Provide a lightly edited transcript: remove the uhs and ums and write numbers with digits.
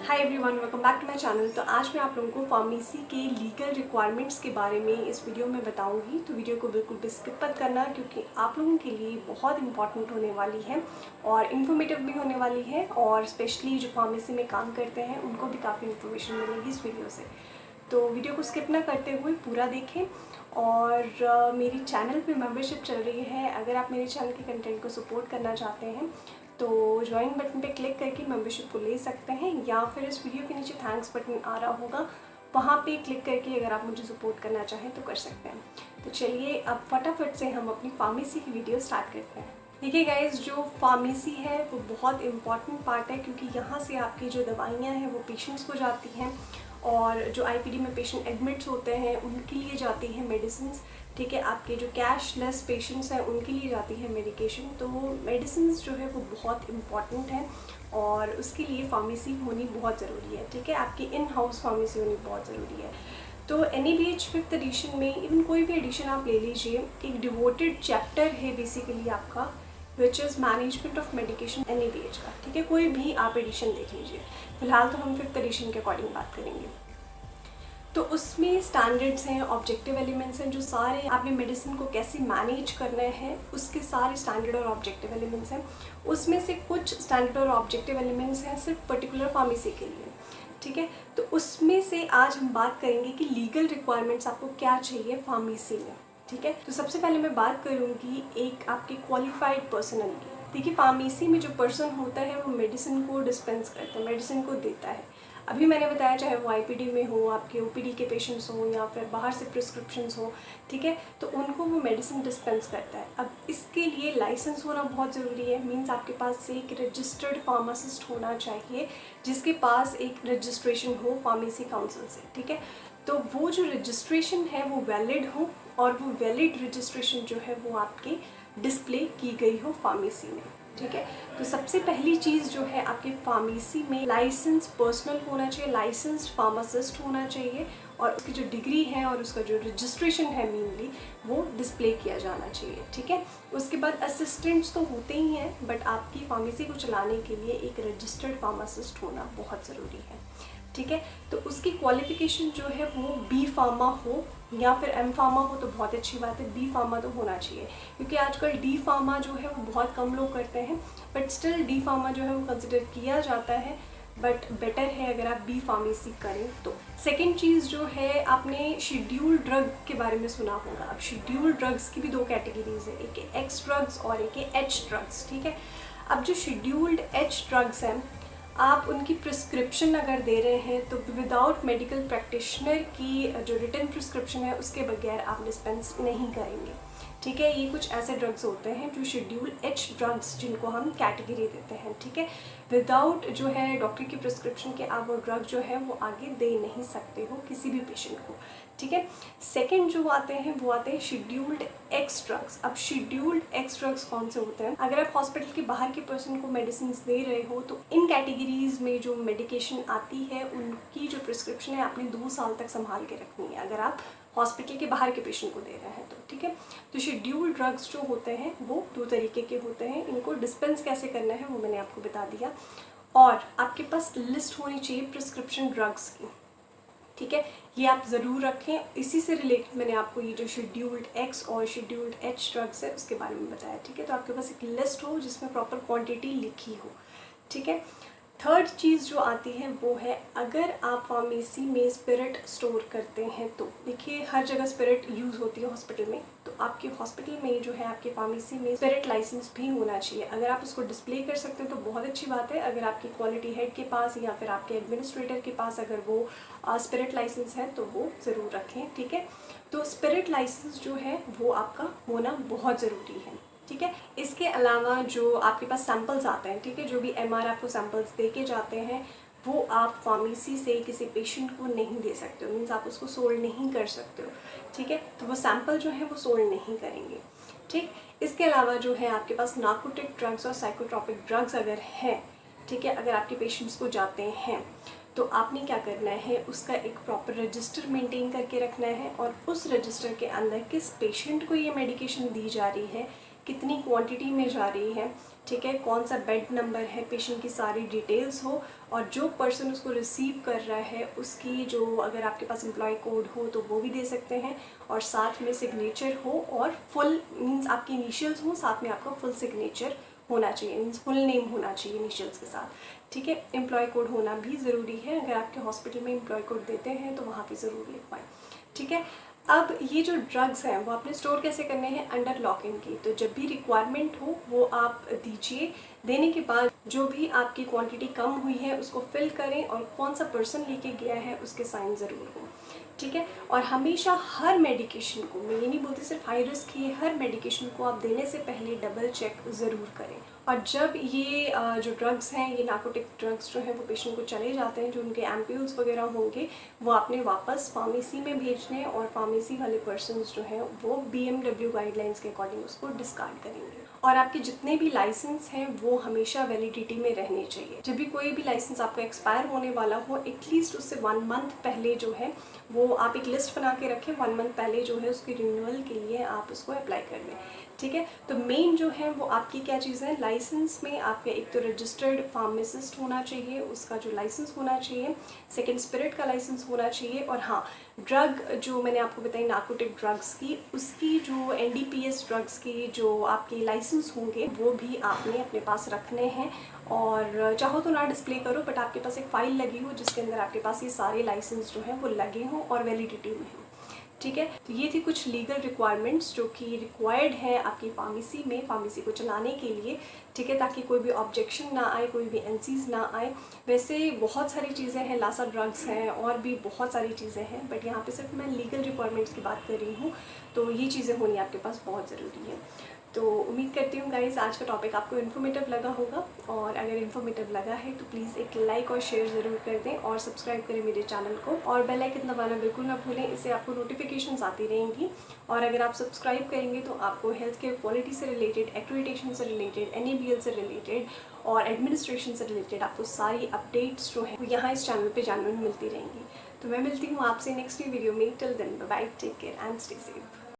Hi everyone, welcome back to my channel. तो आज मैं आप लोगों को फार्मेसी के लीगल रिक्वायरमेंट्स के बारे में इस वीडियो में बताऊंगी। तो वीडियो को बिल्कुल भी स्किप मत करना क्योंकि आप लोगों के लिए बहुत इंपॉर्टेंट होने वाली है और इन्फॉर्मेटिव भी होने वाली है, और स्पेशली जो फार्मेसी में काम करते हैं उनको भी काफ़ी इन्फॉर्मेशन मिलेगी इस वीडियो से। तो वीडियो को स्किप ना करते हुए पूरा देखें। और मेरी चैनल पे मेंबरशिप चल रही है। अगर आप मेरे चैनल के कंटेंट को सपोर्ट करना चाहते हैं तो ज्वाइन बटन पे क्लिक करके मेंबरशिप को ले सकते हैं, या फिर इस वीडियो के नीचे थैंक्स बटन आ रहा होगा, वहाँ पे क्लिक करके अगर आप मुझे सपोर्ट करना चाहें तो कर सकते हैं। तो चलिए अब फटाफट से हम अपनी फार्मेसी की वीडियो स्टार्ट करते हैं। देखिए गाइस, जो फार्मेसी है वो बहुत इंपॉर्टेंट पार्ट है क्योंकि यहाँ से आपकी जो दवाइयाँ हैं वो पेशेंट्स को जाती हैं, और जो आईपीडी में पेशेंट एडमिट्स होते हैं उनके लिए जाती हैं मेडिसिन। ठीक है, आपके जो कैशलेस पेशेंट्स हैं उनके लिए जाती है मेडिकेशन। तो मेडिसिन जो है वो बहुत इम्पॉर्टेंट है और उसके लिए फार्मेसी होनी बहुत ज़रूरी है। ठीक है, आपकी इन हाउस फार्मेसी होनी बहुत ज़रूरी है। तो NABH 5th एडिशन में इवन कोई भी एडिशन आप ले लीजिए, एक डिवोटेड चैप्टर है बेसिकली आपका, which is management of medication NABH का। ठीक है, कोई भी आप एडिशन देख लीजिए। फिलहाल तो हम 5th एडिशन के अकॉर्डिंग बात करेंगे। तो उसमें स्टैंडर्ड्स हैं, ऑब्जेक्टिव एलिमेंट्स हैं, जो सारे आपने मेडिसिन को कैसे मैनेज करना है उसके सारे स्टैंडर्ड और ऑब्जेक्टिव एलिमेंट्स हैं। उसमें से कुछ स्टैंडर्ड और ऑब्जेक्टिव एलिमेंट्स हैं सिर्फ पर्टिकुलर फार्मेसी के लिए। ठीक है, तो उसमें से आज हम बात करेंगे कि लीगल रिक्वायरमेंट्स आपको क्या चाहिए फार्मेसी में। ठीक है, तो सबसे पहले मैं बात करूँगी एक आपके क्वालिफाइड पर्सनल की। देखिए, फार्मेसी में जो पर्सन होता है वो मेडिसिन को डिस्पेंस करता है, मेडिसिन को देता है। अभी मैंने बताया, चाहे वो आईपीडी में हो, आपके ओपीडी के पेशेंट्स हो, या फिर बाहर से प्रिस्क्रिप्शंस हो, ठीक है, तो उनको वो मेडिसिन डिस्पेंस करता है। अब इसके लिए लाइसेंस होना बहुत ज़रूरी है। मींस आपके पास एक रजिस्टर्ड फार्मासिस्ट होना चाहिए जिसके पास एक रजिस्ट्रेशन हो फार्मेसी काउंसिल से। ठीक है, तो वो जो रजिस्ट्रेशन है वो वैलिड हो, और वो वैलिड रजिस्ट्रेशन जो है वो आपके डिस्प्ले की गई हो फार्मेसी में। ठीक है, तो सबसे पहली चीज़ जो है आपके फार्मेसी में लाइसेंस पर्सनल होना चाहिए, लाइसेंस्ड फार्मासिस्ट होना चाहिए, और उसकी जो डिग्री है और उसका जो रजिस्ट्रेशन है मेनली वो डिस्प्ले किया जाना चाहिए। ठीक है, उसके बाद असिस्टेंट्स तो होते ही हैं, बट आपकी फार्मेसी को चलाने के लिए एक रजिस्टर्ड फार्मासिस्ट होना बहुत ज़रूरी है। ठीक है, तो उसकी क्वालिफ़िकेशन जो है वो बी फार्मा हो या फिर एम फार्मा हो तो बहुत अच्छी बात है। बी फार्मा तो होना चाहिए क्योंकि आजकल डी फार्मा जो है वो बहुत कम लोग करते हैं, बट स्टिल डी फार्मा जो है वो कंसिडर किया जाता है, बट बेटर है अगर आप बी फार्मेसी करें तो। सेकेंड चीज़ जो है, आपने शेड्यूल ड्रग के बारे में सुना होगा। अब शेड्यूल ड्रग्स की भी दो कैटेगरीज है, एक है एक्स ड्रग्स और एक है एच ड्रग्स। ठीक है, अब जो शेड्यूल्ड एच ड्रग्स हैं, आप उनकी प्रिस्क्रिप्शन अगर दे रहे हैं तो विदाउट मेडिकल प्रैक्टिशनर की जो रिटन प्रिस्क्रिप्शन है उसके बगैर आप डिस्पेंस नहीं करेंगे। ठीक है, ये कुछ ऐसे ड्रग्स होते हैं जो शेड्यूल एच ड्रग्स जिनको हम कैटेगरी देते हैं। ठीक है, विदाउट जो है डॉक्टर की प्रिस्क्रिप्शन के आप वो ड्रग जो है वो आगे दे नहीं सकते हो किसी भी पेशेंट को। ठीक है, सेकंड जो आते हैं वो आते हैं शेड्यूल्ड एक्स ड्रग्स। अब शेड्यूल्ड एक्स ड्रग्स कौन से होते हैं? अगर आप हॉस्पिटल के बाहर के पर्सन को मेडिसिन दे रहे हो तो इन कैटेगरीज में जो मेडिकेशन आती है उनकी जो प्रिस्क्रिप्शन है आपने 2 साल तक संभाल के रखनी है अगर आप हॉस्पिटल के बाहर के पेशेंट को दे रहे हैं तो। ठीक है, तो शेड्यूल्ड ड्रग्स जो होते हैं वो 2 तरीके के होते हैं। इनको डिस्पेंस कैसे करना है वो मैंने आपको बता दिया, और आपके पास लिस्ट होनी चाहिए प्रिस्क्रिप्शन ड्रग्स की। ठीक है, ये आप ज़रूर रखें। इसी से रिलेटेड मैंने आपको ये जो शेड्यूल्ड एक्स और शेड्यूल्ड एच ड्रग्स है उसके बारे में बताया। ठीक है, तो आपके पास एक लिस्ट हो जिसमें प्रॉपर क्वांटिटी लिखी हो। ठीक है, थर्ड चीज़ जो आती है वो है, अगर आप फार्मेसी में स्पिरिट स्टोर करते हैं तो देखिए हर जगह स्पिरिट यूज़ होती है हॉस्पिटल में, तो आपके हॉस्पिटल में जो है आपके फार्मेसी में स्पिरिट लाइसेंस भी होना चाहिए। अगर आप उसको डिस्प्ले कर सकते हो तो बहुत अच्छी बात है। अगर आपकी क्वालिटी हेड के पास या फिर आपके एडमिनिस्ट्रेटर के पास अगर वो स्पिरिट लाइसेंस है तो वो ज़रूर रखें। ठीक है, तो स्पिरिट लाइसेंस जो है वो आपका होना बहुत ज़रूरी है। ठीक है, इसके अलावा जो आपके पास सैंपल्स आते हैं, ठीक है, जो भी MR आपको सैंपल्स दे के जाते हैं वो आप फार्मेसी से किसी पेशेंट को नहीं दे सकते हो। मीन्स आप उसको सोल्ड नहीं कर सकते हो। ठीक है, तो वो सैंपल जो है वो सोल्ड नहीं करेंगे। ठीक, इसके अलावा जो है आपके पास नार्कोटिक ड्रग्स और साइकोट्रॉपिक ड्रग्स अगर हैं, ठीक है, अगर आपके पेशेंट्स को जाते हैं तो आपने क्या करना है, उसका एक प्रॉपर रजिस्टर मेंटेन करके रखना है, और उस रजिस्टर के अंदर किस पेशेंट को ये मेडिकेशन दी जा रही है, कितनी क्वांटिटी में जा रही है, ठीक है, कौन सा बेड नंबर है, पेशेंट की सारी डिटेल्स हो, और जो पर्सन उसको रिसीव कर रहा है उसकी जो, अगर आपके पास एम्प्लॉय कोड हो तो वो भी दे सकते हैं, और साथ में सिग्नेचर हो, और फुल मीन्स आपके इनिशियल्स हो, साथ में आपका फुल सिग्नेचर होना चाहिए, मीन्स फुल नेम होना चाहिए इनिशियल्स के साथ। ठीक है, एम्प्लॉय कोड होना भी ज़रूरी है, अगर आपके हॉस्पिटल में एम्प्लॉय कोड देते हैं तो वहाँ पे ज़रूर लिखवाएं। ठीक है, अब ये जो ड्रग्स हैं वो आपने स्टोर कैसे करने हैं, अंडर लॉक एंड की। तो जब भी रिक्वायरमेंट हो वो आप दीजिए, देने के बाद जो भी आपकी क्वांटिटी कम हुई है उसको फिल करें, और कौन सा पर्सन लेके गया है उसके साइन ज़रूर हो। ठीक है, और हमेशा हर मेडिकेशन को, मैं ये नहीं बोलती सिर्फ हाई रिस्क ही, हर मेडिकेशन को आप देने से पहले डबल चेक ज़रूर करें। और जब ये जो ड्रग्स हैं, ये नार्कोटिक ड्रग्स जो हैं वो पेशेंट को चले जाते हैं, जो उनके एम्प्यूल्स वगैरह होंगे वो आपने वापस फार्मेसी में भेजने, और फार्मेसी वाले पर्सनस जो हैं वो BMW गाइडलाइंस के अकॉर्डिंग उसको डिस्कार्ड करेंगे। और आपके जितने भी लाइसेंस हैं वो हमेशा वैलिडिटी में रहने चाहिए। जब भी कोई भी लाइसेंस आपका एक्सपायर होने वाला हो, एटलीस्ट उससे 1 मंथ पहले जो है वो आप एक लिस्ट बना के रखें, 1 मंथ पहले जो है उसकी रिन्यूअल के लिए आप उसको अप्लाई कर दें। ठीक है, तो मेन जो है वो आपकी क्या चीज़ है, लाइसेंस में आपका एक तो रजिस्टर्ड फार्मासिस्ट होना चाहिए, उसका जो लाइसेंस होना चाहिए, सेकंड स्पिरिट का लाइसेंस होना चाहिए, और हाँ, ड्रग जो मैंने आपको बताई नार्कोटिक ड्रग्स की, उसकी जो NDPS ड्रग्स की जो आपके लाइसेंस होंगे वो भी आपने अपने पास रखने हैं। और चाहो तो ना डिस्प्ले करो, बट आपके पास एक फ़ाइल लगी हो जिसके अंदर आपके पास ये सारे लाइसेंस जो हैं वो लगे हों और वैलिडिटी में हों। ठीक है, तो ये थी कुछ लीगल रिक्वायरमेंट्स जो कि रिक्वायर्ड है आपकी फार्मेसी में, फार्मेसी को चलाने के लिए। ठीक है, ताकि कोई भी ऑब्जेक्शन ना आए, कोई भी NCs ना आए। वैसे बहुत सारी चीज़ें हैं, लासा ड्रग्स हैं और भी बहुत सारी चीज़ें हैं, बट यहाँ पे सिर्फ मैं लीगल रिक्वायरमेंट्स की बात कर रही हूँ। तो ये चीज़ें होनी आपके पास बहुत ज़रूरी है। तो उम्मीद करती हूँ गाइज़ आज का टॉपिक आपको इन्फॉर्मेटिव लगा होगा, और अगर इन्फॉर्मेटिव लगा है तो प्लीज़ एक लाइक और शेयर ज़रूर कर दें, और सब्सक्राइब करें मेरे चैनल को, और बेल आइकन दबाना बिल्कुल ना भूलें, इससे आपको नोटिफिकेशंस आती रहेंगी। और अगर आप सब्सक्राइब करेंगे तो आपको हेल्थ केयर क्वालिटी से रिलेटेड, एक्रेडिटेशन से रिलेटेड, NABL से रिलेटेड और एडमिनिस्ट्रेशन से रिलेटेड आपको सारी अपडेट्स जो है वो यहाँ इस चैनल पर जानने में मिलती रहेंगी। तो मैं मिलती हूँ आपसे नेक्स्ट वीडियो में। Till then bye bye, take care and stay safe.